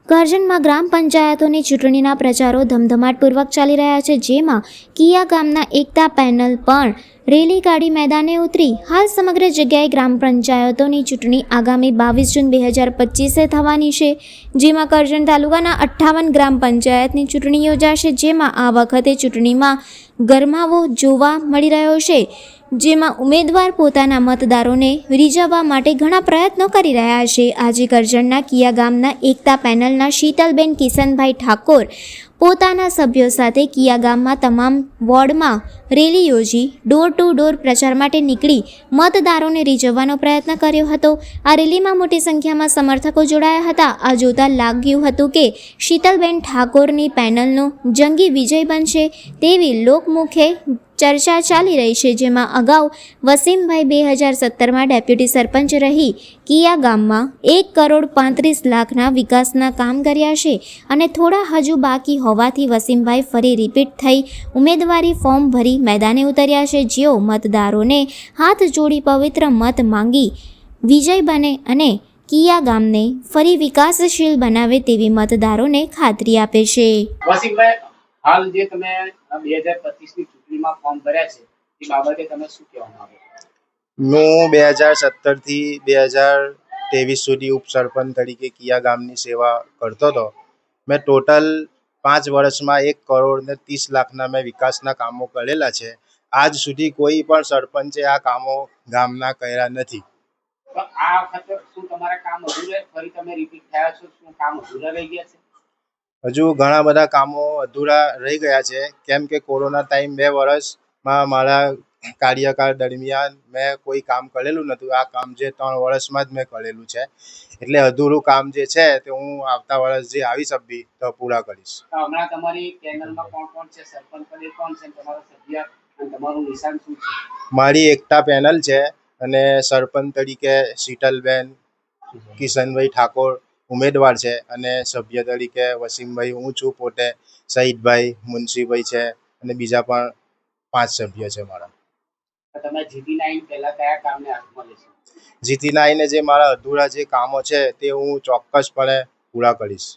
કરજણમાં ગ્રામ પંચાયતોની ચૂંટણીના પ્રચારો ધમધમાટપૂર્વક ચાલી રહ્યા છે, જેમાં કિયા ગામના એકતા પેનલ પણ રેલી કાઢી મેદાને ઉતરી. હાલ સમગ્ર જગ્યાએ ગ્રામ પંચાયતોની ચૂંટણી આગામી 22 જૂન 2025 થવાની છે, જેમાં કરજણ તાલુકાના 58 ગ્રામ પંચાયતની ચૂંટણી યોજાશે, જેમાં આ વખતે ચૂંટણીમાં ગરમાવો જોવા મળી રહ્યો છે, જેમાં ઉમેદવાર પોતાના મતદારોને રીઝવવા માટે ઘણા પ્રયત્નો કરી રહ્યા છે. આજે કરજણના કિયા ગામના એકતા પેનલના શીતલબેન કિશનભાઈ ઠાકોર પોતાના સભ્યો સાથે કિયા ગામમાં તમામ વોર્ડમાં રેલી યોજી ડોર ટુ ડોર પ્રચાર માટે નીકળી મતદારોને રીઝવવાનો પ્રયત્ન કર્યો હતો. આ રેલીમાં મોટી સંખ્યામાં સમર્થકો જોડાયા હતા. આ જોતા લાગ્યું હતું કે શીતલબેન ઠાકોરની પેનલનો જંગી વિજય બનશે તેવી લોકમુખે ચર્ચા ચાલી રહી છે, જેમાં અગાઉ વસીમભાઈ 2017માં ડેપ્યુટી સરપંચ રહી કિયા ગામમાં 1,35,00,000ના વિકાસના કામ કર્યા છે અને થોડા હજુ બાકી હોવાથી વસીમભાઈ ફરી રિપીટ થઈ ઉમેદવારી ફોર્મ ભરી મેદાને ઉતર્યા છે, જેઓ મતદારોને હાથ જોડી પવિત્ર મત માંગી વિજય બને અને કિયા ગામને ફરી વિકાસશીલ બનાવે તેવી મતદારોને ખાતરી આપે છે. વસીમભાઈ, હાલ જે તમે 2025ની ચૂંટણીમાં ફોર્મ ભર્યા છે એ બાબતે તમે શું કહેવા માંગો છો? હું 2017 થી 2023 સુધી ઉપસરપંચ તરીકે કિયા ગામની સેવા કરતો હતો. મેં ટોટલ 5 વર્ષમાં 1,30,00,000ના મેં વિકાસના કામો કરેલા છે. આજ સુધી કોઈ પણ સરપંચે આ કામો ગામના કર્યા નથી. તો આ વખતે શું તમારા કામ અધૂરા ફરી તમે રિપીટ થયા છો? શું કામ અધૂરા રહી ગયા છે? હજુ ઘણા બધા કામો અધૂરા રહી ગયા છે, કેમ કે કોરોના ટાઈમ 2 વર્ષમાં મારા કાર્યકાળ દરમિયાન મેં કોઈ કામ કરેલું નહોતું. આ કામ જે 3 વર્ષમાં જ મેં કરેલું છે, એટલે અધૂરું કામ જે છે તે હું આવતા વર્ષ જે આવી શકવી તો પૂરા કરીશ. તો હમણાં તમારી પેનલમાં કોણ કોણ છે? સરપંચ પદે કોણ છે? તમારો સભ્ય અને તમારું નિશાન શું છે? મારી એકતા પેનલ છે અને સરપંચ તરીકે શીતલબેન કિશનભાઈ ઠાકોર ઉમેદવાર છે અને સભ્ય તરીકે વસીમભાઈ હું છું, પોતે શહીદભાઈ મુનશીભાઈ છે અને બીજા પણ 5 સભ્ય છે મારા. તો તમે જીતીને આવીને પહેલા કયા કામને હાથમાં લેશો? જીતીને આવીને જે મારા અધૂરા જે કામો છે તે હું ચોક્કસપણે પૂરા કરીશ.